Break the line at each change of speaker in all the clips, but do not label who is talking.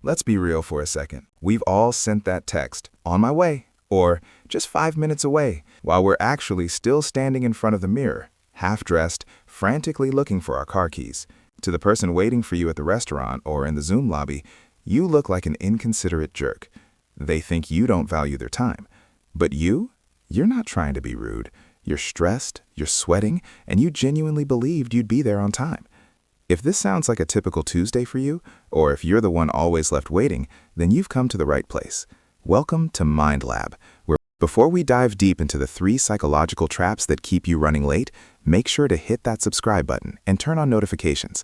Let's be real for a second. We've all sent that text, "on my way," or "just 5 minutes away," while we're actually still standing in front of the mirror, half-dressed, frantically looking for our car keys. To the person waiting for you at the restaurant or in the Zoom lobby, you look like an inconsiderate jerk. They think you don't value their time. But you're not trying to be rude. You're stressed, you're sweating, and you genuinely believed you'd be there on time. If this sounds like a typical Tuesday for you, or if you're the one always left waiting, then you've come to the right place. Welcome to Mind Lab, where before we dive deep into the 3 psychological traps that keep you running late, make sure to hit that subscribe button and turn on notifications.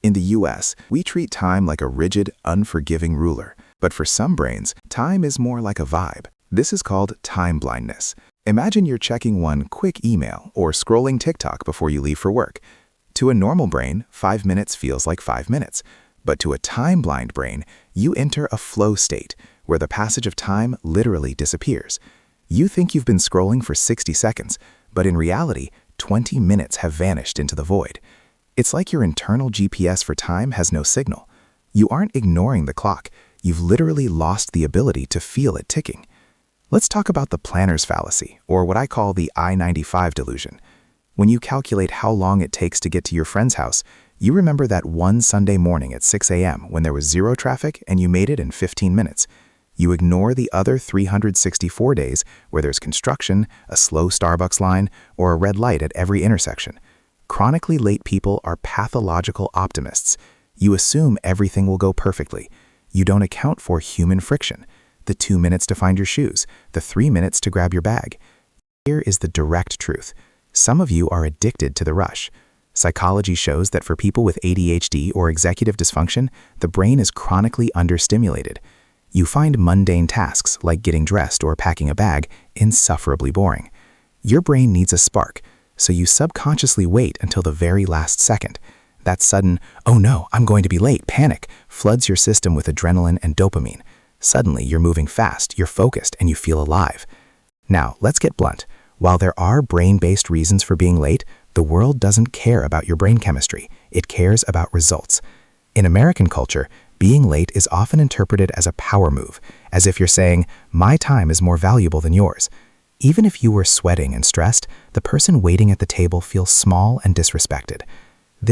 In the US, we treat time like a rigid, unforgiving ruler. But for some brains, time is more like a vibe. This is called time blindness. Imagine you're checking one quick email or scrolling TikTok before you leave for work. To a normal brain, 5 minutes feels like 5 minutes. But to a time-blind brain, you enter a flow state, where the passage of time literally disappears. You think you've been scrolling for 60 seconds, but in reality, 20 minutes have vanished into the void. It's like your internal GPS for time has no signal. You aren't ignoring the clock. You've literally lost the ability to feel it ticking. Let's talk about the planner's fallacy, or what I call the I-95 Delusion. When you calculate how long it takes to get to your friend's house, you remember that one Sunday morning at 6 a.m. when there was 0 traffic and you made it in 15 minutes. You ignore the other 364 days where there's construction, a slow Starbucks line, or a red light at every intersection. Chronically late people are pathological optimists. You assume everything will go perfectly. You don't account for human friction. The 2 minutes to find your shoes, the 3 minutes to grab your bag. Here is the direct truth. Some of you are addicted to the rush. Psychology shows that for people with ADHD or executive dysfunction, the brain is chronically understimulated. You find mundane tasks like getting dressed or packing a bag insufferably boring. Your brain needs a spark, so you subconsciously wait until the very last second. That sudden, "oh no, I'm going to be late," panic floods your system with adrenaline and dopamine. Suddenly, you're moving fast, you're focused, and you feel alive. Now, let's get blunt. While there are brain-based reasons for being late, the world doesn't care about your brain chemistry. It cares about results. In American culture, being late is often interpreted as a power move, as if you're saying, "my time is more valuable than yours." Even if you were sweating and stressed, the person waiting at the table feels small and disrespected.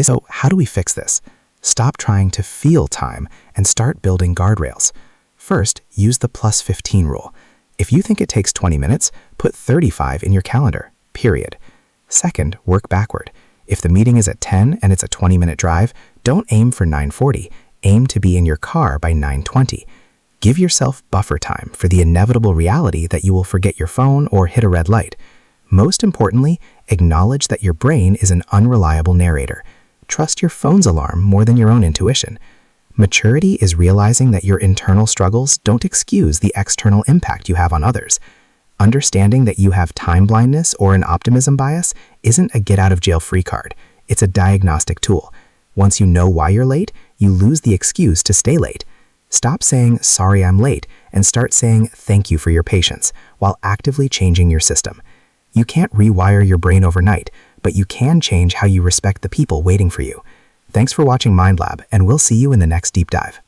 So how do we fix this? Stop trying to feel time and start building guardrails. First, use the +15 rule. If you think it takes 20 minutes, put 35 in your calendar, period. Second, work backward. If the meeting is at 10 and it's a 20-minute drive, don't aim for 9:40. Aim to be in your car by 9:20. Give yourself buffer time for the inevitable reality that you will forget your phone or hit a red light. Most importantly, acknowledge that your brain is an unreliable narrator. Trust your phone's alarm more than your own intuition. Maturity is realizing that your internal struggles don't excuse the external impact you have on others. Understanding that you have time blindness or an optimism bias isn't a get-out-of-jail-free card. It's a diagnostic tool. Once you know why you're late, you lose the excuse to stay late. Stop saying, "sorry, I'm late," and start saying, "thank you for your patience," while actively changing your system. You can't rewire your brain overnight, but you can change how you respect the people waiting for you. Thanks for watching Mind Lab, and we'll see you in the next deep dive.